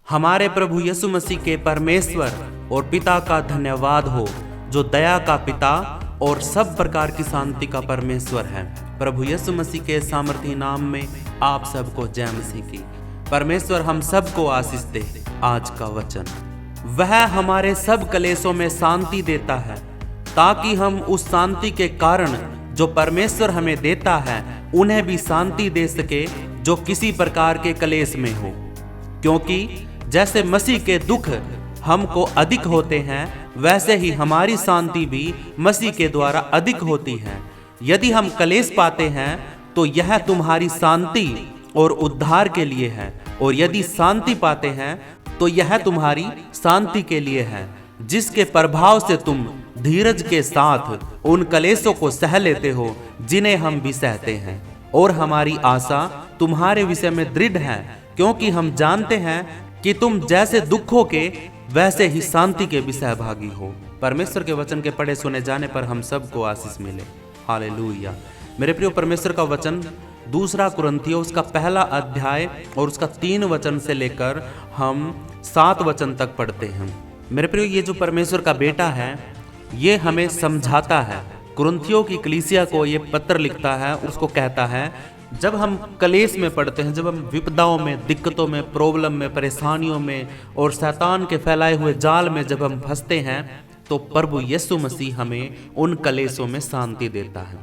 हमारे प्रभु यीशु मसीह के परमेश्वर और पिता का धन्यवाद हो, जो दया का पिता और सब प्रकार की शांति का परमेश्वर है। प्रभु यीशु मसीह के सामर्थी नाम में आप सबको जय मसीह की। परमेश्वर हम सबको आशीष दे। आज का वचन, वह हमारे सब कलेशों में शांति देता है, ताकि हम उस शांति के कारण जो परमेश्वर हमें देता है उन्हें भी शांति दे सके जो किसी प्रकार के कलेश में हो। क्योंकि जैसे मसीह के दुख हमको अधिक होते हैं, वैसे ही हमारी शांति भी मसीह के द्वारा अधिक होती है। यदि हम कलेश पाते हैं तो यह तुम्हारी शांति और उद्धार के लिए है, और यदि शांति पाते हैं तो यह तुम्हारी शांति के लिए है, जिसके प्रभाव से तुम धीरज के साथ उन कलेशों को सह लेते हो जिन्हें हम भी सहते हैं। और हमारी आशा तुम्हारे विषय में दृढ़ है, क्योंकि हम जानते हैं कि तुम जैसे दुखों के वैसे ही शांति के भी सहभागी हो। परमेश्वर के वचन के पढ़े सुने जाने पर हम सबको आशीष मिले। हालेलुया। मेरे प्रिय, परमेश्वर का वचन दूसरा कुरिन्थियों उसका पहला अध्याय और उसका 3 वचन से लेकर हम 7 वचन तक पढ़ते हैं। मेरे प्रिय, ये जो परमेश्वर का बेटा है ये हमें समझाता है। कुरिन्थियों की कलीसिया को ये पत्र लिखता है, उसको कहता है जब हम कलेश में पड़ते हैं, जब हम विपदाओं में, दिक्कतों में, प्रॉब्लम में, परेशानियों में और शैतान के फैलाए हुए जाल में जब हम फंसते हैं, तो प्रभु यीशु मसीह हमें उन कलेशों में शांति देता है,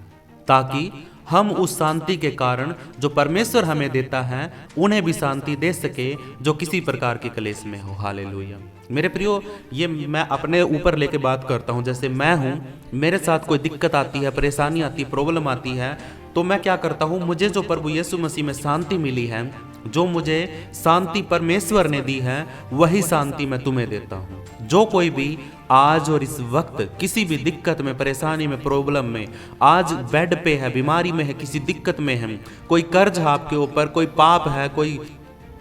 ताकि हम उस शांति के कारण जो परमेश्वर हमें देता है उन्हें भी शांति दे सके जो किसी प्रकार के कलेश में हो। हालेलुया। मेरे प्रियो, ये मैं अपने ऊपर लेके बात करता हूँ। जैसे मैं हूँ, मेरे साथ कोई दिक्कत आती है, परेशानी आती है, प्रॉब्लम आती है, तो मैं क्या करता हूँ, मुझे जो प्रभु यीशु मसीह में शांति मिली है, जो मुझे शांति परमेश्वर ने दी है, वही शांति मैं तुम्हें देता हूँ। जो कोई भी आज और इस वक्त किसी भी दिक्कत में, परेशानी में, प्रॉब्लम में, आज बेड पे है, बीमारी में है, किसी दिक्कत में है, कोई कर्ज है आपके ऊपर, कोई पाप है,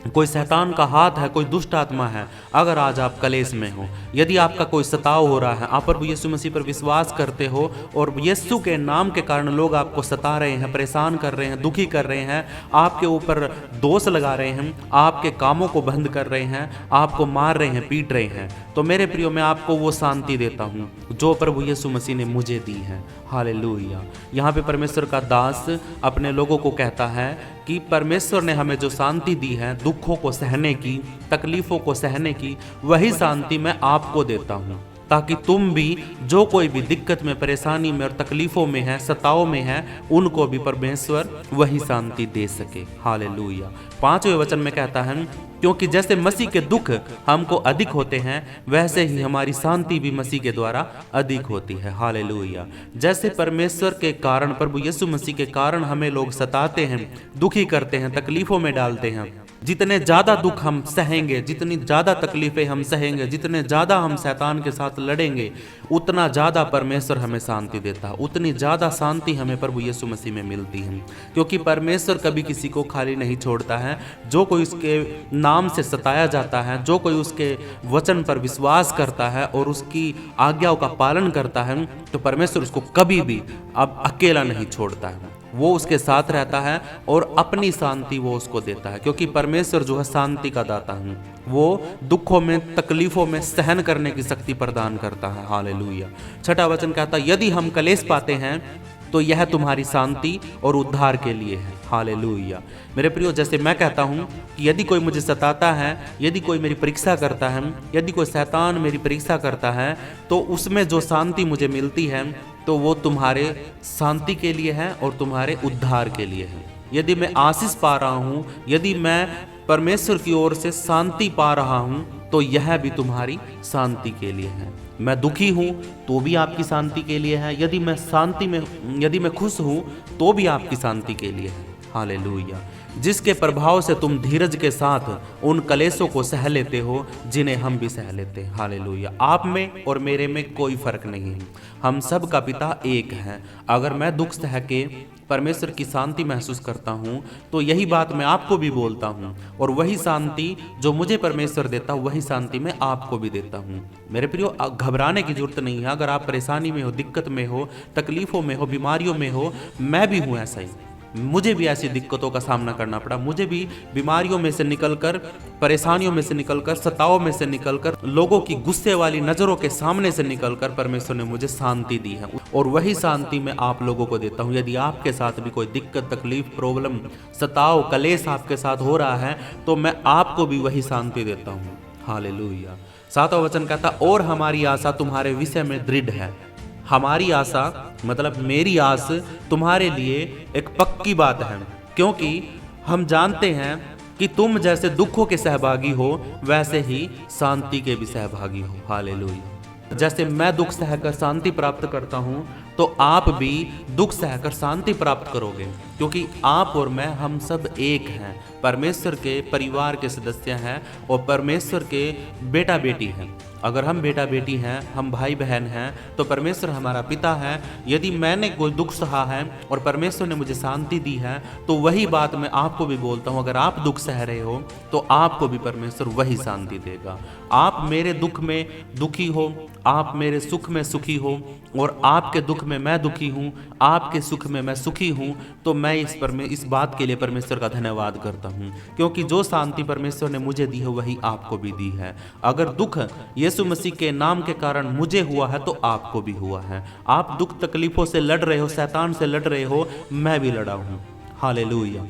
कोई शैतान का हाथ है, कोई दुष्ट आत्मा है, अगर आज आप कलेश में हो, यदि आपका कोई सताव हो रहा है, आप प्रभु यीशु मसीह पर विश्वास करते हो और यीशु के नाम के कारण लोग आपको सता रहे हैं, परेशान कर रहे हैं, दुखी कर रहे हैं, आपके ऊपर दोष लगा रहे हैं, आपके कामों को बंद कर रहे हैं, आपको मार रहे हैं, पीट रहे हैं, तो मेरे प्रियो, मैं आपको वो शांति देता हूँ जो प्रभु यीशु मसीह ने मुझे दी है। हालेलुया। यहाँ पे परमेश्वर का दास अपने लोगों को कहता है कि परमेश्वर ने हमें जो शांति दी है, दुखों को सहने की, तकलीफों को सहने की, वही शांति मैं आपको देता हूँ, ताकि तुम भी, जो कोई भी दिक्कत में, परेशानी में और तकलीफों में है, सताव में है, उनको भी परमेश्वर वही शांति दे सके। हालेलुया। 5वें वचन में कहता है, क्योंकि जैसे मसीह के दुख हमको अधिक होते हैं, वैसे ही हमारी शांति भी मसीह के द्वारा अधिक होती है। हालेलुया। जैसे परमेश्वर के कारण, प्रभु यीशु मसीह के कारण हमें लोग सताते हैं, दुखी करते हैं, तकलीफों में डालते हैं, जितने ज़्यादा दुख हम सहेंगे, जितनी ज़्यादा तकलीफ़ें हम सहेंगे, जितने ज़्यादा हम शैतान के साथ लड़ेंगे, उतना ज़्यादा परमेश्वर हमें शांति देता है, उतनी ज़्यादा शांति हमें प्रभु यीशु मसीह में मिलती है। क्योंकि परमेश्वर कभी किसी को खाली नहीं छोड़ता है। जो कोई उसके नाम से सताया जाता है, जो कोई उसके वचन पर विश्वास करता है और उसकी आज्ञाओं का पालन करता है, तो परमेश्वर उसको कभी भी अब अकेला नहीं छोड़ता है। वो उसके साथ रहता है और अपनी शांति वो उसको देता है, क्योंकि परमेश्वर जो है शांति का दाता है। वो दुखों में, तकलीफों में सहन करने की शक्ति प्रदान करता है। हालेलुया। 6वां वचन कहता है, यदि हम कलेश पाते हैं तो यह तुम्हारी शांति और उद्धार के लिए है। हालेलुया। मेरे प्रियो, जैसे मैं कहता हूँ कि यदि कोई मुझे सताता है, यदि कोई मेरी परीक्षा करता है, यदि कोई शैतान मेरी परीक्षा करता है, तो उसमें जो शांति मुझे मिलती है तो वो तुम्हारे शांति के लिए है और तुम्हारे उद्धार के लिए है। यदि मैं आशीष पा रहा हूँ, यदि मैं परमेश्वर की ओर से शांति पा रहा हूँ, तो यह भी तुम्हारी शांति के लिए है। मैं दुखी हूँ तो भी आपकी शांति के लिए है। यदि मैं खुश हूँ तो भी आपकी शांति के लिए है। हालेलुया। जिसके प्रभाव से तुम धीरज के साथ उन कलेशों को सह लेते हो जिन्हें हम भी सह लेते हैं। हालेलुया। आप में और मेरे में कोई फर्क नहीं है, हम सब का पिता एक है। अगर मैं दुख सह के परमेश्वर की शांति महसूस करता हूँ, तो यही बात मैं आपको भी बोलता हूँ, और वही शांति जो मुझे परमेश्वर देता हूँ, वही शांति मैं आपको भी देता हूँ। मेरे प्रियो, घबराने की जरूरत नहीं है। अगर आप परेशानी में हो, दिक्कत में हो, तकलीफों में हो, बीमारियों में हो, मैं भी हूँ ऐसा ही। मुझे भी ऐसी दिक्कतों का सामना करना पड़ा, मुझे भी बीमारियों में से निकलकर, परेशानियों में से निकलकर, सताओं में से निकलकर, लोगों की गुस्से वाली नज़रों के सामने से निकलकर परमेश्वर ने मुझे शांति दी है। और वही शांति मैं आप लोगों को देता हूँ। यदि आपके साथ भी कोई दिक्कत, तकलीफ, प्रॉब्लम, सताव, कलेश आपके साथ हो रहा है तो मैं आपको भी वही शांति देता हूँ। हालेलुया। 7वां वचन कहता, और हमारी आशा तुम्हारे विषय में दृढ़ है। हमारी आशा मतलब मेरी आस तुम्हारे लिए एक पक्की बात है, क्योंकि हम जानते हैं कि तुम जैसे दुखों के सहभागी हो वैसे ही शांति के भी सहभागी हो। हालेलुया। जैसे मैं दुख सहकर शांति प्राप्त करता हूँ तो आप भी दुख सहकर शांति प्राप्त करोगे, क्योंकि आप और मैं हम सब एक हैं, परमेश्वर के परिवार के सदस्य हैं और परमेश्वर के बेटा बेटी हैं। अगर हम बेटा बेटी हैं, हम भाई बहन हैं, तो परमेश्वर हमारा पिता है। यदि मैंने कोई दुख सहा है और परमेश्वर ने मुझे शांति दी है तो वही बात मैं आपको भी बोलता हूँ। अगर आप दुख सह रहे हो तो आपको भी परमेश्वर वही शांति देगा। आप मेरे दुख में दुखी हो, आप मेरे सुख में सुखी हो, और आपके दुख में मैं दुखी हूँ, आपके सुख में मैं सुखी हूँ, तो मैं इस बात के लिए परमेश्वर का धन्यवाद करता हूँ, क्योंकि जो शांति परमेश्वर ने मुझे दी है वही आपको भी दी है। अगर दुख यीशु मसीह के नाम के कारण मुझे हुआ है तो आपको भी हुआ है। आप दुख तकलीफों से लड़ रहे हो, शैतान से लड़ रहे हो, मैं भी लड़ा हूँ। हालेलुया।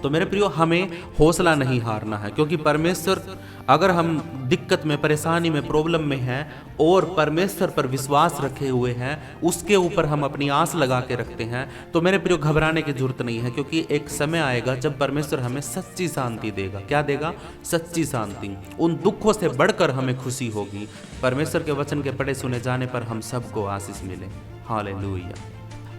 तो मेरे प्रियो, हमें हौसला नहीं हारना है, क्योंकि परमेश्वर, अगर हम दिक्कत में, परेशानी में, प्रॉब्लम में हैं और परमेश्वर पर विश्वास रखे हुए हैं, उसके ऊपर हम अपनी आस लगा के रखते हैं, तो मेरे प्रियो घबराने की जरूरत नहीं है, क्योंकि एक समय आएगा जब परमेश्वर हमें सच्ची शांति देगा। क्या देगा? सच्ची शांति। उन दुखों से बढ़कर हमें खुशी होगी। परमेश्वर के वचन के पढ़े सुने जाने पर हम सबको आशीष मिले। हालेलुया।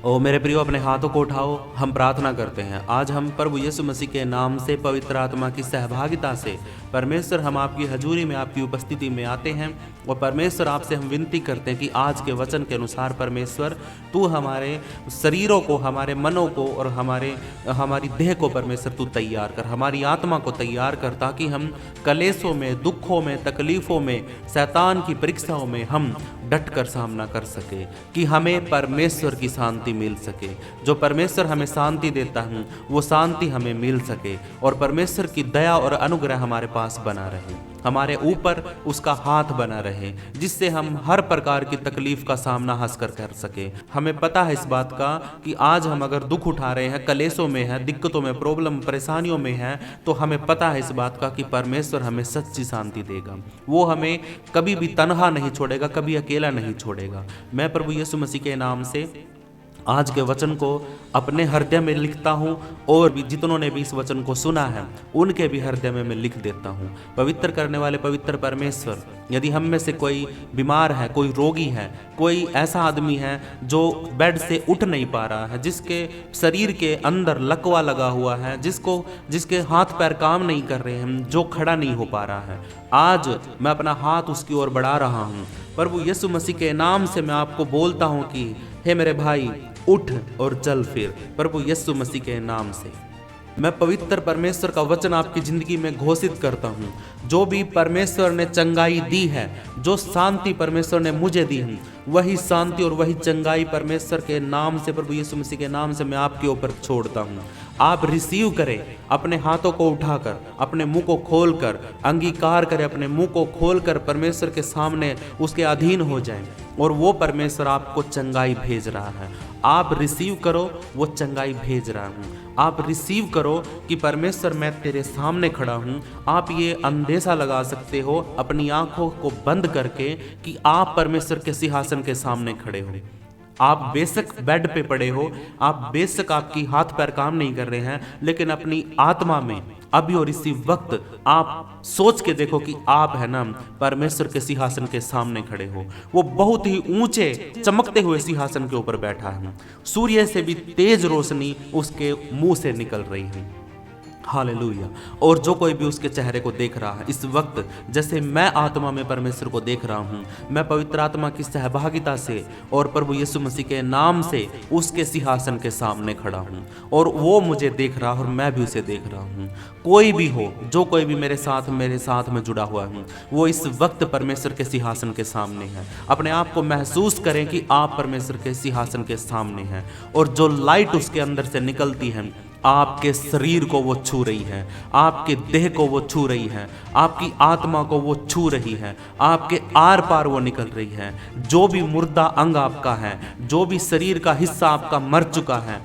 ओ मेरे प्रियो, अपने हाथों को उठाओ, हम प्रार्थना करते हैं। आज हम प्रभु यीशु मसीह के नाम से, पवित्र आत्मा की सहभागिता से परमेश्वर, हम आपकी हजूरी में, आपकी उपस्थिति में आते हैं और परमेश्वर आपसे हम विनती करते हैं कि आज के वचन के अनुसार परमेश्वर तू हमारे शरीरों को, हमारे मनों को और हमारी देह को परमेश्वर तू तैयार कर, हमारी आत्मा को तैयार कर, ताकि हम कलेशों में, दुखों में, तकलीफ़ों में, शैतान की परीक्षाओं में हम डट कर सामना कर सके, कि हमें परमेश्वर की शांति मिल सके। जो परमेश्वर हमें शांति देता है वो शांति हमें मिल सके, और परमेश्वर की दया और अनुग्रह हमारे पास बना रहे, हमारे ऊपर उसका हाथ बना रहे, जिससे हम हर प्रकार की तकलीफ का सामना हंसकर कर सके। हमें पता है इस बात का कि आज हम अगर दुख उठा रहे हैं, कलेशों में हैं, दिक्कतों में, प्रॉब्लम, परेशानियों में हैं, तो हमें पता है इस बात का कि परमेश्वर हमें सच्ची शांति देगा। वो हमें कभी भी तन्हा नहीं छोड़ेगा, कभी अकेला नहीं छोड़ेगा। मैं प्रभु यीशु मसीह के नाम से आज के वचन को अपने हृदय में लिखता हूँ, और भी जितनों ने भी इस वचन को सुना है उनके भी हृदय में मैं लिख देता हूँ। पवित्र करने वाले पवित्र परमेश्वर, यदि हम में से कोई बीमार है, कोई रोगी है, कोई ऐसा आदमी है जो बेड से उठ नहीं पा रहा है, जिसके शरीर के अंदर लकवा लगा हुआ है, जिसके हाथ पैर काम नहीं कर रहे हैं, जो खड़ा नहीं हो पा रहा है, आज मैं अपना हाथ उसकी ओर बढ़ा रहा हूँ। प्रभु यीशु मसीह के नाम से मैं आपको बोलता हूँ कि हे मेरे भाई, उठ और चल फिर। प्रभु यीशु मसीह के नाम से मैं पवित्र परमेश्वर का वचन आपकी जिंदगी में घोषित करता हूँ। जो भी परमेश्वर ने चंगाई दी है, जो शांति परमेश्वर ने मुझे दी है, वही शांति और वही चंगाई परमेश्वर के नाम से, प्रभु यीशु मसीह के नाम से मैं आपके ऊपर छोड़ता हूँ। आप रिसीव करें, अपने हाथों को उठाकर, अपने मुंह को खोलकर अंगीकार करें, अपने मुंह को खोलकर परमेश्वर के सामने उसके अधीन हो जाएं, और वो परमेश्वर आपको चंगाई भेज रहा है। आप रिसीव करो, वो चंगाई भेज रहा हूँ। आप रिसीव करो कि परमेश्वर मैं तेरे सामने खड़ा हूँ। आप ये अंदेशा लगा सकते हो अपनी आंखों को बंद करके कि आप परमेश्वर के सिंहासन के सामने खड़े हो। आप बेशक बेड पे पड़े हो, आप बेशक आपकी हाथ पैर काम नहीं कर रहे हैं, लेकिन अपनी आत्मा में अभी और इसी वक्त आप सोच के देखो कि आप है ना परमेश्वर के सिंहासन के सामने खड़े हो। वो बहुत ही ऊंचे चमकते हुए सिंहासन के ऊपर बैठा है। सूर्य से भी तेज रोशनी उसके मुंह से निकल रही है। हालेलुया। और जो कोई भी उसके चेहरे को देख रहा है इस वक्त, जैसे मैं आत्मा में परमेश्वर को देख रहा हूँ, मैं पवित्र आत्मा की सहभागिता से और प्रभु यीशु मसीह के नाम से उसके सिंहासन के सामने खड़ा हूँ और वो मुझे देख रहा है और मैं भी उसे देख रहा हूँ। कोई भी हो, जो कोई भी मेरे साथ में जुड़ा हुआ है, वो इस वक्त परमेश्वर के सिंहासन के सामने है। अपने आप को महसूस करें कि आप परमेश्वर के सिंहासन के सामने हैं और जो लाइट उसके अंदर से निकलती है आपके शरीर को वो छू रही है, आपके देह को वो छू रही है, आपकी आत्मा को वो छू रही है, आपके आर पार वो निकल रही है। जो भी मुर्दा अंग आपका है, जो भी शरीर का हिस्सा आपका मर चुका है,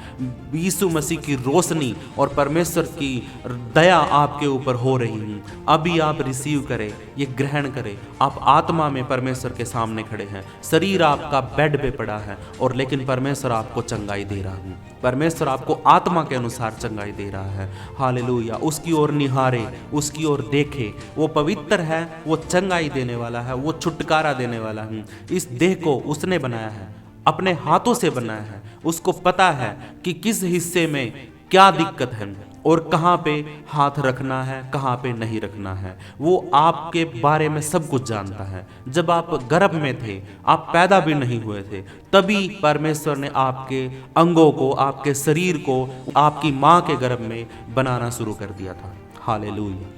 यीशु मसीह की रोशनी और परमेश्वर की दया आपके ऊपर हो रही है। अभी आप रिसीव करें, ये ग्रहण करें। आप आत्मा में परमेश्वर के सामने खड़े हैं, शरीर आपका बेड पे पड़ा है और लेकिन परमेश्वर आपको चंगाई दे रहा है। परमेश्वर आपको आत्मा के अनुसार चंगाई दे रहा है। हालेलुया। उसकी ओर निहारे, उसकी ओर देखे। वो पवित्र है, वो चंगाई देने वाला है, वो छुटकारा देने वाला है। इस देह को उसने बनाया है, अपने हाथों से बनाया है। उसको पता है कि किस हिस्से में क्या दिक्कत है और कहाँ पे हाथ रखना है, कहाँ पे नहीं रखना है। वो आपके बारे में सब कुछ जानता है। जब आप गर्भ में थे, आप पैदा भी नहीं हुए थे, तभी परमेश्वर ने आपके अंगों को, आपके शरीर को आपकी माँ के गर्भ में बनाना शुरू कर दिया था। हालेलुया।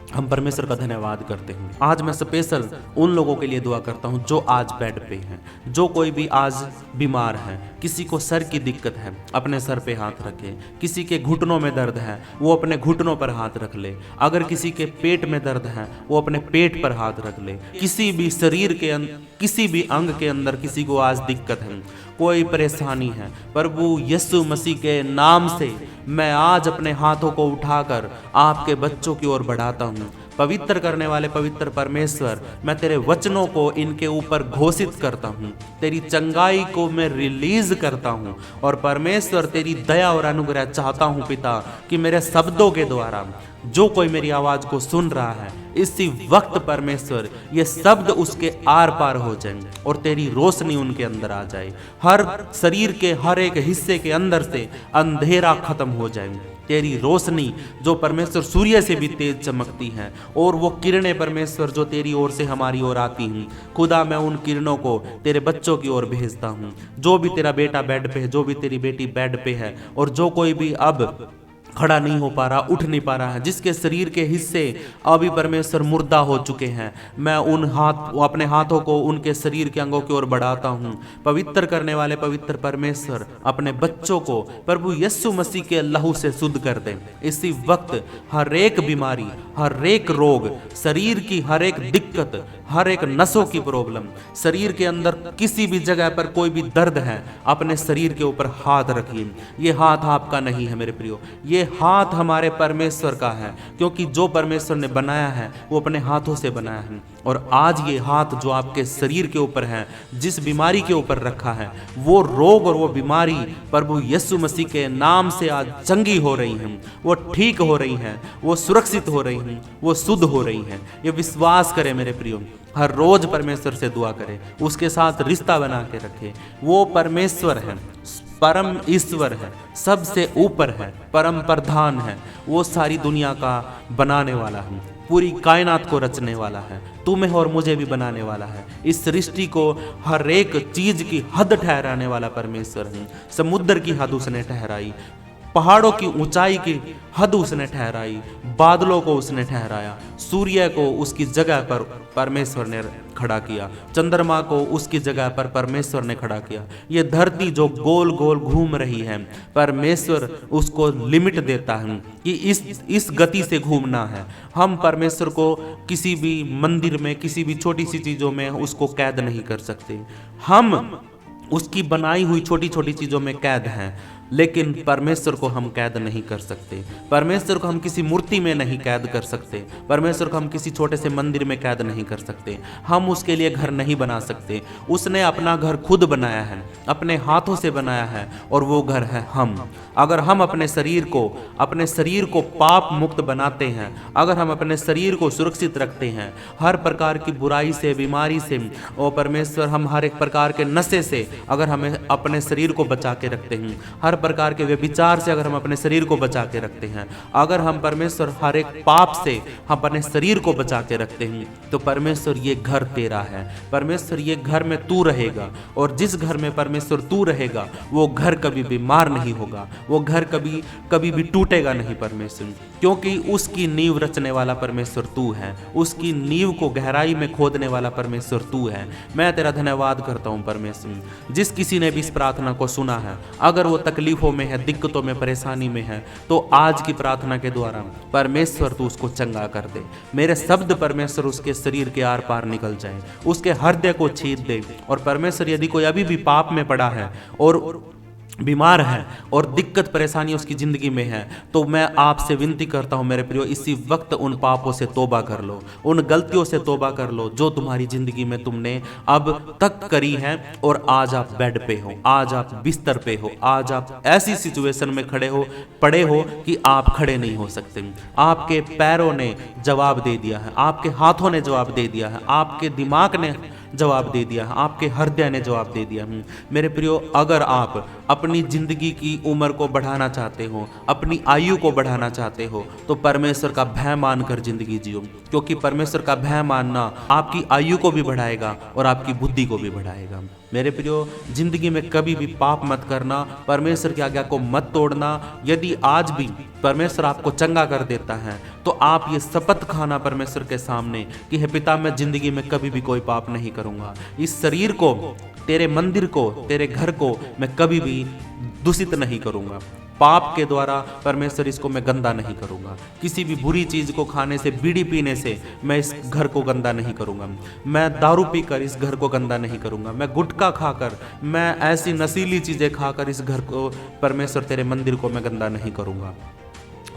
हम परमेश्वर का धन्यवाद करते हैं। आज मैं स्पेशल उन लोगों के लिए दुआ करता हूं जो आज बेड पे हैं, जो कोई भी आज बीमार है। किसी को सर की दिक्कत है, अपने सर पे हाथ रखे। किसी के घुटनों में दर्द है, वो अपने घुटनों पर हाथ रख ले। अगर किसी के पेट में दर्द है, वो अपने पेट पर हाथ रख ले। किसी भी शरीर के किसी भी अंग के अंदर किसी को आज दिक्कत है, कोई परेशानी है, प्रभु यीशु मसीह के नाम से मैं आज अपने हाथों को उठाकर आपके बच्चों की ओर बढ़ाता हूँ। पवित्र करने वाले पवित्र परमेश्वर, मैं तेरे वचनों को इनके ऊपर घोषित करता हूँ। तेरी चंगाई को मैं रिलीज करता हूँ और परमेश्वर तेरी दया और अनुग्रह चाहता हूँ पिता कि मेरे शब्दों के द्वारा जो कोई मेरी आवाज को सुन रहा है इसी वक्त परमेश्वर ये शब्द उसके आर पार हो जाएं और तेरी रोशनी उनके अंदर आ जाए। हर शरीर के हर एक हिस्से के अंदर से अंधेरा खत्म हो जाए। तेरी रोशनी जो परमेश्वर सूर्य से भी तेज चमकती है और वो किरणें परमेश्वर जो तेरी ओर से हमारी ओर आती हैं, खुदा मैं उन किरणों को तेरे बच्चों की ओर भेजता हूँ। जो भी तेरा बेटा बेड पे है, जो भी तेरी बेटी बेड पे है और जो कोई भी अब खड़ा नहीं हो पा रहा, उठ नहीं पा रहा है, जिसके शरीर के हिस्से अभी परमेश्वर मुर्दा हो चुके हैं, मैं अपने हाथों को उनके शरीर के अंगों की ओर बढ़ाता हूँ। पवित्र करने वाले पवित्र परमेश्वर अपने बच्चों को प्रभु यीशु मसीह के लहू से शुद्ध कर दें। इसी वक्त हर एक बीमारी, हर एक रोग, शरीर की हर एक दिक्कत, हर एक नसों की प्रॉब्लम, शरीर के अंदर किसी भी जगह पर कोई भी दर्द है, अपने शरीर के ऊपर हाथ रखिए। ये हाथ आपका नहीं है मेरे प्रियो, ये हाथ हमारे परमेश्वर का है, क्योंकि जो परमेश्वर ने बनाया है वो अपने हाथों से बनाया है। और आज ये हाथ जो आपके शरीर के ऊपर है, जिस बीमारी के ऊपर रखा है, वो रोग और वो बीमारी प्रभु यीशु मसीह के नाम से आज चंगी हो रही हैं, वो ठीक हो रही हैं, वो सुरक्षित हो रही हैं, वो शुद्ध हो रही हैं। ये विश्वास करें मेरे प्रियो, हर रोज परमेश्वर से दुआ करें, उसके साथ रिश्ता बना के रखें। वो परमेश्वर है, परम ईश्वर है, सबसे ऊपर है, परम प्रधान है, वो सारी दुनिया का बनाने वाला है, पूरी कायनात को रचने वाला है, तुम्हें और मुझे भी बनाने वाला है। इस सृष्टि को हर एक चीज की हद ठहराने वाला परमेश्वर है। समुद्र की हद उसने ठहराई, पहाड़ों की ऊंचाई की हद उसने ठहराई, बादलों को उसने ठहराया, सूर्य को उसकी जगह पर परमेश्वर ने खड़ा किया, चंद्रमा को उसकी जगह पर परमेश्वर ने खड़ा किया। ये धरती जो गोल गोल घूम रही है, परमेश्वर उसको लिमिट देता है कि इस गति से घूमना है। हम परमेश्वर को किसी भी मंदिर में, किसी भी छोटी सी चीजों में उसको कैद नहीं कर सकते। हम उसकी बनाई हुई छोटी छोटी चीजों में कैद हैं, लेकिन परमेश्वर को हम कैद नहीं कर सकते। परमेश्वर को हम किसी मूर्ति में नहीं कैद कर सकते। परमेश्वर को हम किसी छोटे से मंदिर में कैद नहीं कर सकते। हम उसके लिए घर नहीं बना सकते। उसने अपना घर खुद बनाया है, अपने हाथों से बनाया है, और वो घर है हम। अगर हम अपने शरीर को पाप मुक्त बनाते हैं, अगर हम अपने शरीर को सुरक्षित रखते हैं हर प्रकार की बुराई से, बीमारी से, और परमेश्वर हम हर एक प्रकार के नशे से अगर हमें अपने शरीर को बचा के रखते हैं, हर प्रकार के व्यभिचार से अगर हम अपने शरीर को बचा के रखते हैं, अगर हम परमेश्वर हर एक पाप से हम अपने शरीर को बचा के रखते हैं, तो परमेश्वर ये घर तेरा है। परमेश्वर ये घर में तू रहेगा, और जिस घर में परमेश्वर तू रहेगा वो घर कभी बीमार नहीं होगा, वो घर कभी कभी भी टूटेगा नहीं परमेश्वर, क्योंकि उसकी नींव रचने वाला परमेश्वर तू है, उसकी नींव को गहराई में खोदने वाला परमेश्वर तू है। मैं तेरा धन्यवाद करता हूँ परमेश्वर। जिस किसी ने भी इस प्रार्थना को सुना है, अगर वो तकलीफों में है, दिक्कतों में, परेशानी में है, तो आज की प्रार्थना के द्वारा परमेश्वर तू उसको चंगा कर दे। मेरे शब्द परमेश्वर उसके शरीर के आर पार निकल जाए, उसके हृदय को छीन दे। और परमेश्वर यदि कोई अभी भी पाप में पड़ा है और बीमार है और दिक्कत परेशानी उसकी ज़िंदगी में है, तो मैं आपसे विनती करता हूं मेरे प्रियो, इसी वक्त उन पापों से तौबा कर लो, उन गलतियों से तौबा कर लो जो तुम्हारी ज़िंदगी में तुमने अब तक करी है। और आज आप बेड पे हो, आज आप बिस्तर पे हो, आज आप ऐसी सिचुएशन में पड़े हो कि आप खड़े नहीं हो सकते। आपके पैरों ने जवाब दे दिया है, आपके हाथों ने जवाब दे दिया है, आपके दिमाग ने जवाब दे दिया है, आपके हृदय ने जवाब दे दिया। मेरे प्रियो, अगर आप अपनी जिंदगी की उम्र को बढ़ाना चाहते हो, अपनी आयु को बढ़ाना चाहते हो, तो परमेश्वर का भय मानकर जिंदगी जियो, क्योंकि परमेश्वर का भय मानना आपकी आयु को भी बढ़ाएगा और आपकी बुद्धि को भी बढ़ाएगा। मेरे प्रियो, जिंदगी में कभी भी पाप मत करना, परमेश्वर की आज्ञा को मत तोड़ना। यदि आज भी परमेश्वर आपको चंगा कर देता है, तो आप ये शपथ खाना परमेश्वर के सामने कि हे पिता, मैं जिंदगी में कभी भी कोई पाप नहीं करूंगा। इस शरीर को, तेरे मंदिर को, तेरे घर को मैं कभी भी दूषित नहीं करूंगा। पाप के द्वारा परमेश्वर इसको मैं गंदा नहीं करूंगा। किसी भी बुरी चीज को खाने से, बीड़ी पीने से मैं इस घर को गंदा नहीं करूंगा। मैं दारू पीकर इस घर को गंदा नहीं करूंगा। मैं गुटखा खाकर, मैं ऐसी नशीली चीजें खाकर इस घर को, परमेश्वर तेरे मंदिर को मैं गंदा नहीं करूंगा।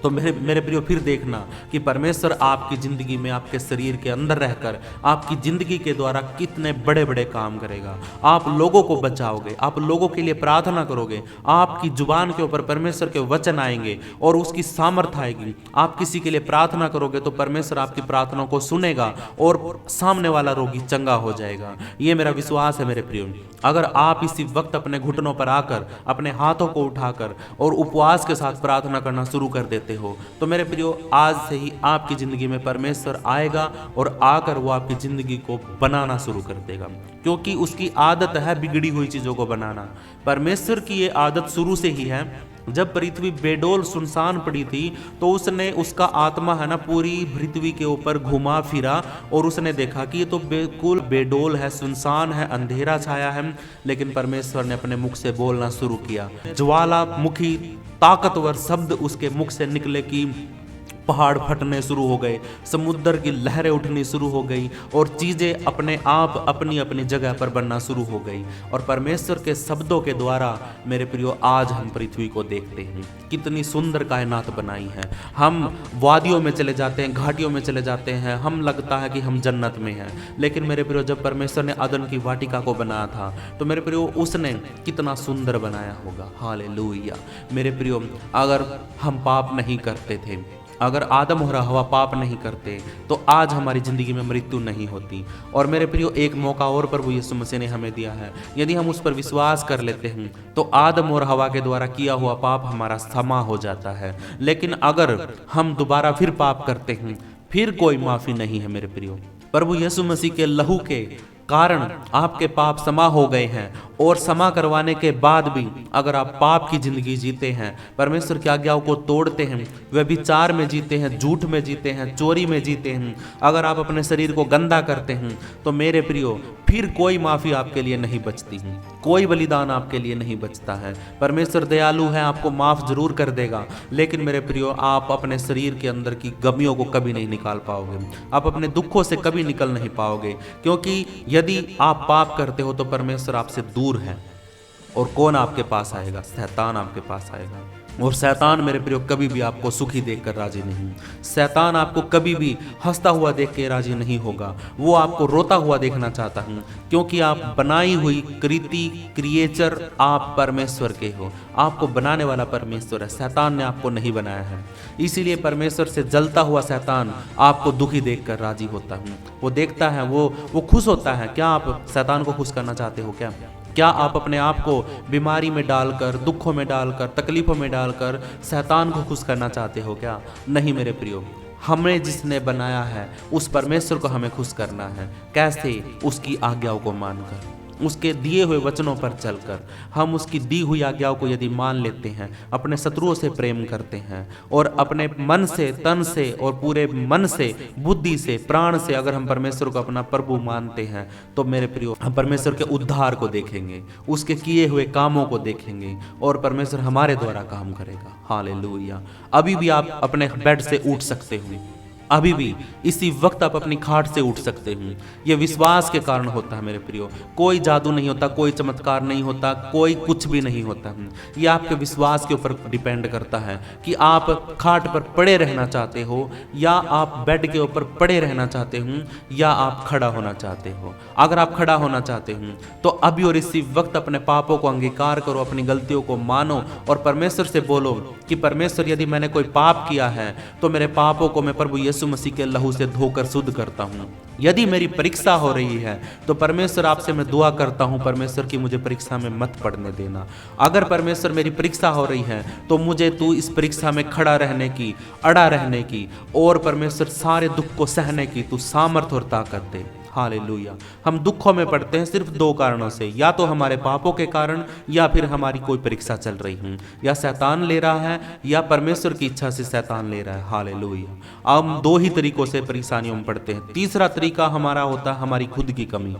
तो मेरे प्रियो, फिर देखना कि परमेश्वर आपकी ज़िंदगी में, आपके शरीर के अंदर रहकर आपकी ज़िंदगी के द्वारा कितने बड़े बड़े काम करेगा। आप लोगों को बचाओगे, आप लोगों के लिए प्रार्थना करोगे, आपकी जुबान के ऊपर परमेश्वर के वचन आएंगे और उसकी सामर्थ आएगी। आप किसी के लिए प्रार्थना करोगे तो परमेश्वर आपकी प्रार्थना को सुनेगा और सामने वाला रोगी चंगा हो जाएगा। ये मेरा विश्वास है मेरे प्रियो। अगर आप इसी वक्त अपने घुटनों पर आकर, अपने हाथों को उठाकर और उपवास के साथ प्रार्थना करना शुरू कर देते हो, तो मेरे प्रियो, आज से ही आपकी जिंदगी में परमेश्वर आएगा और आकर वो आपकी जिंदगी को बनाना शुरू कर देगा, क्योंकि उसकी आदत है बिगड़ी हुई चीजों को बनाना। परमेश्वर की ये आदत शुरू से ही है। जब पृथ्वी बेडोल सुनसान पड़ी थी, तो उसने, उसका आत्मा है ना, पूरी पृथ्वी के ऊपर घुमा फिरा और उसने देखा कि ये तो बिल्कुल बेडोल है, सुनसान है, अंधेरा छाया है। लेकिन परमेश्वर ने अपने मुख से बोलना शुरू किया। ज्वालामुखी ताकतवर शब्द उसके मुख से निकले कि पहाड़ फटने शुरू हो गए, समुद्र की लहरें उठनी शुरू हो गई और चीज़ें अपने आप अपनी अपनी जगह पर बनना शुरू हो गई। और परमेश्वर के शब्दों के द्वारा मेरे प्रियो, आज हम पृथ्वी को देखते हैं, कितनी सुंदर कायनात बनाई है। हम वादियों में चले जाते हैं, घाटियों में चले जाते हैं, हम लगता है कि हम जन्नत में हैं। लेकिन मेरे प्रियो, जब परमेश्वर ने अदन की वाटिका को बनाया था, तो मेरे प्रियो, उसने कितना सुंदर बनाया होगा। हालेलुया। मेरे प्रियो, अगर हम पाप नहीं करते थे, अगर आदम और हवा पाप नहीं करते, तो आज हमारी ज़िंदगी में मृत्यु नहीं होती। और मेरे प्रियो, एक मौका और प्रभु यीशु मसीह ने हमें दिया है। यदि हम उस पर विश्वास कर लेते हैं, तो आदम और हवा के द्वारा किया हुआ पाप हमारा क्षमा हो जाता है। लेकिन अगर हम दोबारा फिर पाप करते हैं, फिर कोई माफ़ी नहीं है मेरे प्रियो। प्रभु यीशु मसीह के लहू के कारण आपके पाप क्षमा हो गए हैं, और क्षमा करवाने के बाद भी अगर आप पाप की जिंदगी जीते हैं, परमेश्वर की आज्ञाओं को तोड़ते हैं, व्यभिचार में जीते हैं, झूठ में जीते हैं, चोरी में जीते हैं, अगर आप अपने शरीर को गंदा करते हैं, तो मेरे प्रियो, फिर कोई माफ़ी आपके लिए नहीं बचती है, कोई बलिदान आपके लिए नहीं बचता है। परमेश्वर दयालु है, आपको माफ़ जरूर कर देगा, लेकिन मेरे प्रियो, आप अपने शरीर के अंदर की गमियों को कभी नहीं निकाल पाओगे, आप अपने दुखों से कभी निकल नहीं पाओगे। क्योंकि यदि आप पाप करते हो तो परमेश्वर आपसे दूर है, और कौन आपके पास आएगा? शैतान आपके पास आएगा। और शैतान मेरे प्रियो कभी भी आपको सुखी देखकर राजी नहीं, शैतान आपको कभी भी हंसता हुआ देख के राजी नहीं होगा, वो आपको रोता हुआ देखना चाहता है, क्योंकि आप बनाई हुई कृति, क्रिएचर आप परमेश्वर के हो, आपको बनाने वाला परमेश्वर है, शैतान ने आपको नहीं बनाया है। इसीलिए परमेश्वर से जलता हुआ शैतान आपको दुखी देखकर राजी होता है, वो देखता है, वो खुश होता है। क्या आप शैतान को खुश करना चाहते हो? क्या क्या आप अपने आप को बीमारी में डालकर, दुखों में डालकर, तकलीफ़ों में डालकर शैतान को खुश करना चाहते हो क्या? नहीं मेरे प्रियो, हमें जिसने बनाया है उस परमेश्वर को हमें खुश करना है। कैसे? उसकी आज्ञाओं को मानकर, उसके दिए हुए वचनों पर चलकर। हम उसकी दी हुई आज्ञाओं को यदि मान लेते हैं, अपने शत्रुओं से प्रेम करते हैं और अपने मन से, तन से और पूरे मन से, बुद्धि से, प्राण से अगर हम परमेश्वर को अपना प्रभु मानते हैं, तो मेरे प्रियो हम परमेश्वर के उद्धार को देखेंगे, उसके किए हुए कामों को देखेंगे और परमेश्वर हमारे द्वारा काम करेगा। हालेलुया। अभी भी आप अपने बेड से उठ सकते हो, अभी भी इसी वक्त आप अपनी खाट से उठ सकते हैं। यह विश्वास के कारण होता है मेरे प्रियो। कोई जादू नहीं होता, कोई चमत्कार नहीं होता, कोई कुछ भी नहीं होता। ये आपके विश्वास के ऊपर डिपेंड करता है कि आप खाट पर पड़े रहना चाहते हो या आप बेड के ऊपर पड़े रहना चाहते हो या आप खड़ा होना चाहते हो। अगर आप खड़ा होना चाहते हो तो अभी और इसी वक्त अपने पापों को अंगीकार करो, अपनी गलतियों को मानो और परमेश्वर से बोलो कि परमेश्वर यदि मैंने कोई पाप किया है तो मेरे पापों को मैं प्रभु यीशु मसीह के लहू से धोकर शुद्ध करता हूँ। यदि मेरी परीक्षा हो रही है तो परमेश्वर आपसे मैं दुआ करता हूँ, परमेश्वर की मुझे परीक्षा में मत पड़ने देना। अगर परमेश्वर मेरी परीक्षा हो रही है तो मुझे तू इस परीक्षा में खड़ा रहने की, अड़ा रहने की और परमेश्वर सारे दुख को सहने की तू सामर्थ और ताकत दे। हालेलुया। हम दुखों में पड़ते हैं सिर्फ दो कारणों से, या तो हमारे पापों के कारण या फिर हमारी कोई परीक्षा चल रही है, या शैतान ले रहा है या परमेश्वर की इच्छा से शैतान ले रहा है। हालेलुया। हम दो ही तरीकों से परेशानियों में पड़ते हैं। तीसरा तरीका हमारा होता है हमारी खुद की कमी।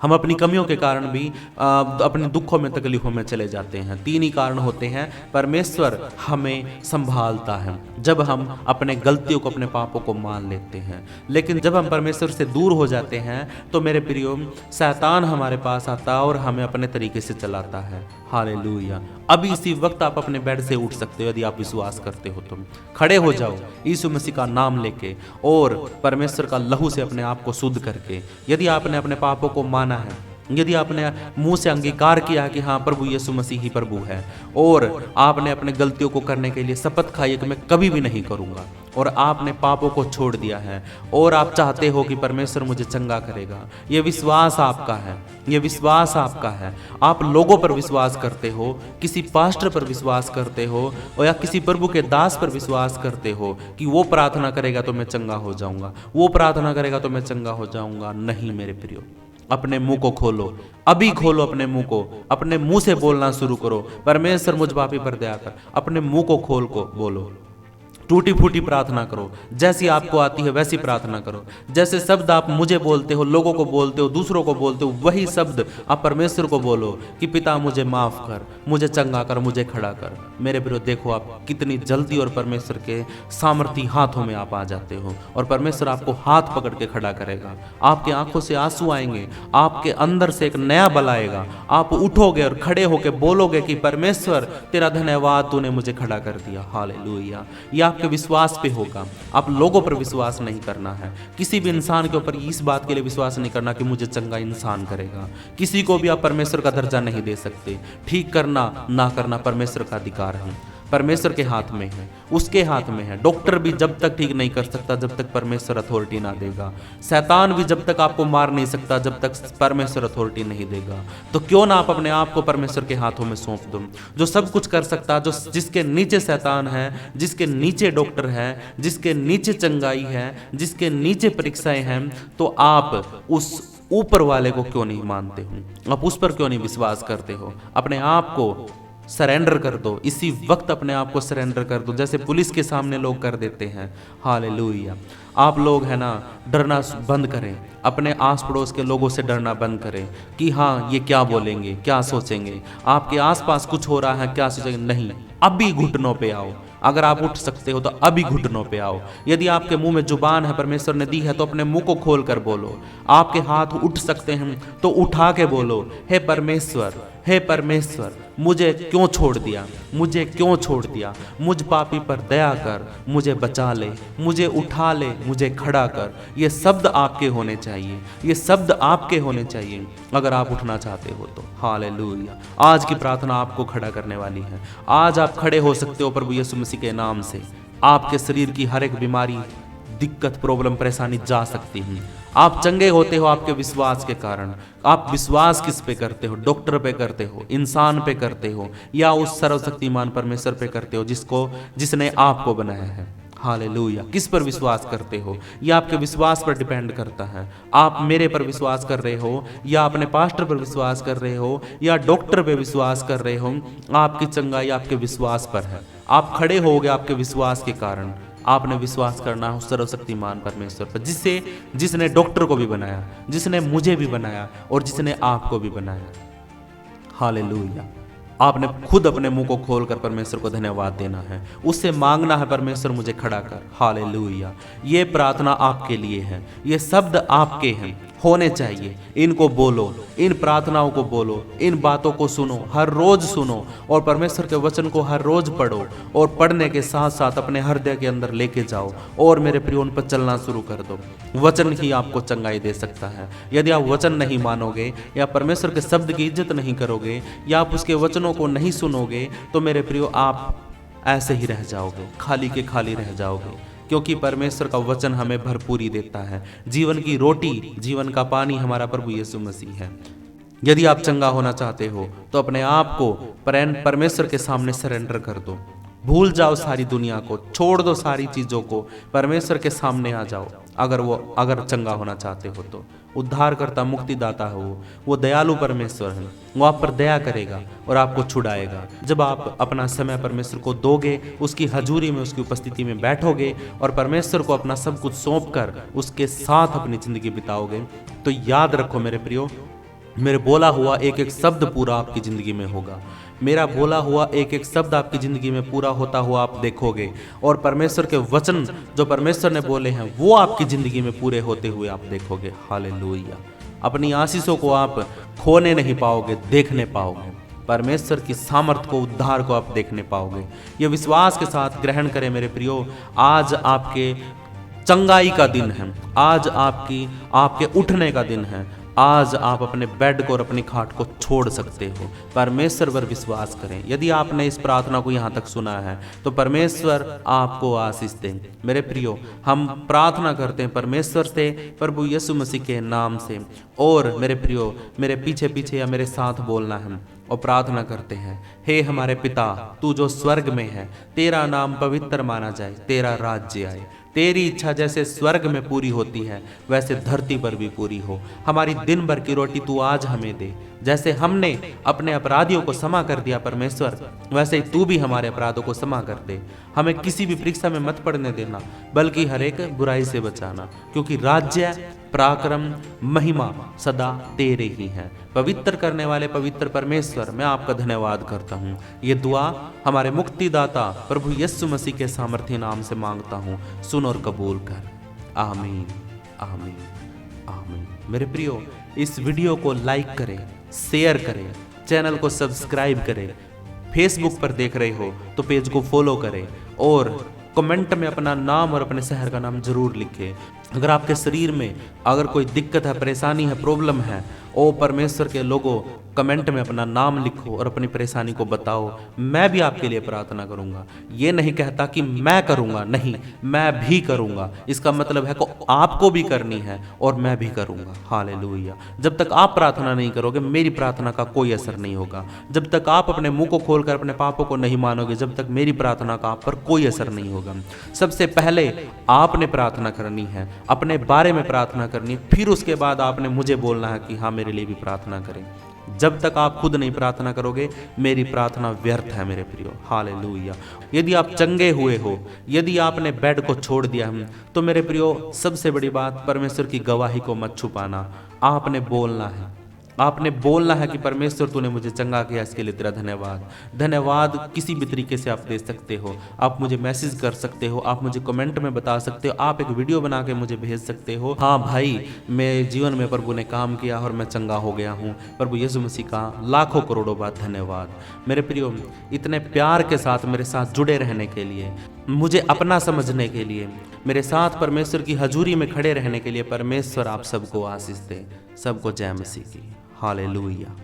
हम अपनी कमियों के कारण भी अपने दुखों में, तकलीफों में चले जाते हैं। तीन ही कारण होते हैं। परमेश्वर हमें संभालता है जब हम अपने गलतियों को, अपने पापों को मान लेते हैं। लेकिन जब हम परमेश्वर से दूर हो जाते हैं तो मेरे प्रियो शैतान हमारे पास आता है और हमें अपने तरीके से चलाता है। हालेलुया। अभी इसी वक्त आप अपने बेड से उठ सकते हो यदि आप विश्वास करते हो। तुम खड़े हो जाओ यीशु मसीह का नाम लेके और परमेश्वर का लहू से अपने आप को शुद्ध करके। यदि आपने अपने पापों को माना है, यदि आपने मुंह से अंगीकार किया कि हाँ प्रभु यीशु मसीह ही प्रभु है और आपने अपने गलतियों को करने के लिए शपथ खाई कि मैं कभी भी नहीं करूँगा और आपने पापों को छोड़ दिया है और आप चाहते हो कि परमेश्वर मुझे चंगा करेगा, ये विश्वास आपका है, ये विश्वास आपका है। आप लोगों पर विश्वास करते हो, किसी पास्टर पर विश्वास करते हो और या किसी प्रभु के दास पर विश्वास करते हो कि वो प्रार्थना करेगा तो मैं चंगा हो जाऊंगा, वो प्रार्थना करेगा तो मैं चंगा हो जाऊंगा। नहीं मेरे प्रियो, अपने मुंह को खोलो, अभी खोलो अपने मुंह को, अपने मुंह से बोलना शुरू करो, परमेश्वर मुझ पापी पर दया कर। अपने मुंह को खोल को बोलो, टूटी फूटी प्रार्थना करो, जैसी आपको आती है वैसी प्रार्थना करो। जैसे शब्द आप मुझे बोलते हो, लोगों को बोलते हो, दूसरों को बोलते हो, वही शब्द आप परमेश्वर को बोलो कि पिता मुझे माफ कर, मुझे चंगा कर, मुझे खड़ा कर। मेरे विरोध देखो आप कितनी जल्दी और परमेश्वर के सामर्थी हाथों में आप आ जाते हो और परमेश्वर आपको हाथ पकड़ के खड़ा करेगा। आपकी आंखों से आंसू आएंगे, आपके अंदर से एक नया बल आएगा। आप उठोगे और खड़े होके बोलोगे कि परमेश्वर तेरा धन्यवाद, तूने मुझे खड़ा कर दिया। हालेलुया। या आपके विश्वास पे होगा। आप लोगों पर विश्वास नहीं करना है, किसी भी इंसान के ऊपर इस बात के लिए विश्वास नहीं करना कि मुझे चंगा इंसान करेगा। किसी को भी आप परमेश्वर का दर्जा नहीं दे सकते। ठीक करना ना करना परमेश्वर का अधिकार है, परमेश्वर के हाथ में है, उसके हाथ में है। डॉक्टर भी जब तक ठीक नहीं कर सकता जब तक परमेश्वर अथॉरिटी ना देगा। शैतान भी जब तक आपको मार नहीं सकता जब तक परमेश्वर अथॉरिटी नहीं देगा। तो क्यों ना आप अपने आप को परमेश्वर के हाथों में सौंप दो, जो सब कुछ कर सकता, जो जिसके नीचे शैतान है, जिसके नीचे डॉक्टर है, जिसके नीचे चंगाई है, जिसके नीचे परीक्षाएं हैं। तो आप उस ऊपर वाले को क्यों नहीं मानते हो? आप उस पर क्यों नहीं विश्वास करते हो? अपने आप को सरेंडर कर दो, इसी वक्त अपने आप को सरेंडर कर दो, जैसे पुलिस के सामने लोग कर देते हैं। हालेलुया। आप लोग है ना डरना बंद करें, अपने आस पड़ोस के लोगों से डरना बंद करें कि हाँ ये क्या बोलेंगे, क्या सोचेंगे, आपके आसपास कुछ हो रहा है क्या सोचेंगे। नहीं, अभी घुटनों पे आओ। अगर आप उठ सकते हो तो अभी घुटनों पे आओ। यदि आपके मुंह में जुबान है, परमेश्वर ने दी है, तो अपने मुंह को खोल कर बोलो। आपके हाथ उठ सकते हैं तो उठा के बोलो, हे परमेश्वर, हे परमेश्वर, मुझे क्यों छोड़ दिया, मुझे क्यों छोड़ दिया, मुझ पापी पर दया कर, मुझे बचा ले, मुझे उठा ले, मुझे खड़ा कर। ये शब्द आपके होने चाहिए, ये शब्द आपके होने चाहिए अगर आप उठना चाहते हो तो। हालेलुया। आज की प्रार्थना आपको खड़ा करने वाली है। आज आप खड़े हो सकते हो प्रभु यीशु मसीह के नाम से। आपके शरीर की हर एक बीमारी, दिक्कत, प्रॉब्लम, परेशानी जा सकती है। आप चंगे होते हो आपके विश्वास के कारण। आप विश्वास किस पे करते हो? डॉक्टर पे करते हो, इंसान पे करते हो, या उस सर्वशक्तिमान परमेश्वर पे करते हो जिसने आपको बनाया है। हालेलुया। किस पर विश्वास करते हो यह आपके विश्वास पर डिपेंड करता है। आप मेरे पर विश्वास कर रहे हो, या अपने पास्टर पर विश्वास कर रहे हो, या डॉक्टर पे विश्वास कर रहे हो, आपकी चंगाई आपके विश्वास पर है। आप खड़े होगे आपके विश्वास के कारण। आपने विश्वास करना है उस सर्वशक्तिमान परमेश्वर पर, जिसने डॉक्टर को भी बनाया, जिसने मुझे भी बनाया और जिसने आपको भी बनाया। हालेलुया। आपने खुद अपने मुंह को खोलकर परमेश्वर को धन्यवाद देना है, उससे मांगना है, परमेश्वर मुझे खड़ा कर। हालेलुया। ये प्रार्थना आपके लिए है, ये शब्द आपके हैं, होने चाहिए। इनको बोलो, इन प्रार्थनाओं को बोलो, इन बातों को सुनो, हर रोज सुनो, और परमेश्वर के वचन को हर रोज पढ़ो, और पढ़ने के साथ साथ अपने हृदय के अंदर लेके जाओ, और मेरे प्रिय उन पर चलना शुरू कर दो। वचन ही आपको चंगाई दे सकता है। यदि आप वचन नहीं मानोगे, या परमेश्वर के शब्द की इज्जत नहीं करोगे, या आप उसके वचनों को नहीं सुनोगे, तो मेरे प्रियो आप ऐसे ही रह जाओगे, खाली के खाली रह जाओगे। क्योंकि परमेश्वर का वचन हमें भरपूरी देता है। जीवन की रोटी, जीवन का पानी हमारा प्रभु यीशु मसीह है। यदि आप चंगा होना चाहते हो तो अपने आप को परमेश्वर के सामने सरेंडर कर दो। भूल जाओ सारी दुनिया को, छोड़ दो सारी चीज़ों को, परमेश्वर के सामने आ जाओ। अगर चंगा होना चाहते हो तो उद्धार करता, मुक्तिदाता हो वो दयालु परमेश्वर है। वो आप पर दया करेगा और आपको छुड़ाएगा। जब आप अपना समय परमेश्वर को दोगे, उसकी हजूरी में, उसकी उपस्थिति में बैठोगे और परमेश्वर को अपना सब कुछ सौंप कर उसके साथ अपनी ज़िंदगी बिताओगे, तो याद रखो मेरे प्रियो, मेरे बोला हुआ एक एक शब्द पूरा आपकी ज़िंदगी में होगा। मेरा बोला हुआ एक एक शब्द आपकी ज़िंदगी में पूरा होता हुआ आप देखोगे, और परमेश्वर के वचन जो परमेश्वर ने बोले हैं वो आपकी ज़िंदगी में पूरे होते हुए आप देखोगे। हालेलुया। अपनी आशीषों को आप खोने नहीं पाओगे, देखने पाओगे। परमेश्वर की सामर्थ को, उद्धार को आप देखने पाओगे। ये विश्वास के साथ ग्रहण करें मेरे प्रियो। आज आपके चंगाई का दिन है, आज आपके उठने का दिन है। आज आप अपने बेड को और अपनी खाट को छोड़ सकते हो। परमेश्वर पर विश्वास करें। यदि आपने इस प्रार्थना को यहाँ तक सुना है तो परमेश्वर आपको आशीष दें। मेरे प्रियो, हम प्रार्थना करते हैं परमेश्वर से, प्रभु यीशु मसीह के नाम से। और मेरे प्रियो, मेरे पीछे पीछे या मेरे साथ बोलना है और प्रार्थना करते हैं। हे हमारे पिता, तू जो स्वर्ग में है, तेरा नाम पवित्र माना जाए, तेरा राज्य आए, तेरी इच्छा जैसे स्वर्ग में पूरी होती है वैसे धरती पर भी पूरी हो। हमारी दिन भर की रोटी तू आज हमें दे। जैसे हमने अपने अपराधियों को क्षमा कर दिया परमेश्वर, वैसे ही तू भी हमारे अपराधों को क्षमा कर दे। हमें किसी भी परीक्षा में मत पड़ने देना, बल्कि हर एक बुराई से बचाना, क्योंकि राज्य, पराक्रम, महिमा सदा तेरे ही हैं। पवित्र करने वाले पवित्र परमेश्वर, मैं आपका धन्यवाद करता हूँ। ये दुआ हमारे मुक्तिदाता प्रभु यीशु मसीह के सामर्थ्य नाम से मांगता हूँ। सुन और कबूल कर। आमीन, आमीन, आमीन। मेरे प्रियो, इस वीडियो को लाइक करें, शेयर करें, चैनल को सब्सक्राइब करें। फेसबुक पर देख रहे हो तो पेज को फॉलो करें, और कमेंट में अपना नाम और अपने शहर का नाम जरूर लिखें। अगर आपके शरीर में अगर कोई दिक्कत है, परेशानी है, प्रॉब्लम है, ओ परमेश्वर के लोगों, कमेंट में अपना नाम लिखो और अपनी परेशानी को बताओ। मैं भी आपके लिए प्रार्थना करूंगा। ये नहीं कहता कि मैं करूंगा, नहीं, मैं भी करूंगा। इसका मतलब है कि आपको भी करनी है और मैं भी करूंगा। हालेलुया। जब तक आप प्रार्थना नहीं करोगे, मेरी प्रार्थना का कोई असर नहीं होगा। जब तक आप अपने मुंह को खोलकर अपने पापों को नहीं मानोगे, जब तक मेरी प्रार्थना का आप पर कोई असर नहीं होगा। सबसे पहले आपने प्रार्थना करनी है, अपने बारे में प्रार्थना करनी है, फिर उसके बाद आपने मुझे बोलना है कि हाँ मेरे लिए भी प्रार्थना करें। जब तक आप खुद नहीं प्रार्थना करोगे, मेरी प्रार्थना व्यर्थ है मेरे प्रियो। हालेलुया। यदि आप चंगे हुए हो, यदि आपने बेड को छोड़ दिया है, तो मेरे प्रियो, सबसे बड़ी बात, परमेश्वर की गवाही को मत छुपाना। आपने बोलना है, आपने बोलना है कि परमेश्वर तूने मुझे चंगा किया, इसके लिए तेरा धन्यवाद। धन्यवाद किसी भी तरीके से आप दे सकते हो। आप मुझे मैसेज कर सकते हो, आप मुझे कमेंट में बता सकते हो, आप एक वीडियो बना के मुझे भेज सकते हो। हाँ भाई, मेरे जीवन में प्रभु ने काम किया और मैं चंगा हो गया हूँ। प्रभु यीशु मसीह का लाखों करोड़ों बार धन्यवाद। मेरे प्रियो, इतने प्यार के साथ मेरे साथ जुड़े रहने के लिए, मुझे अपना समझने के लिए, मेरे साथ परमेश्वर की हजूरी में खड़े रहने के लिए परमेश्वर आप सबको आशीष दे। सबको जय मसीह की। हालेलुया।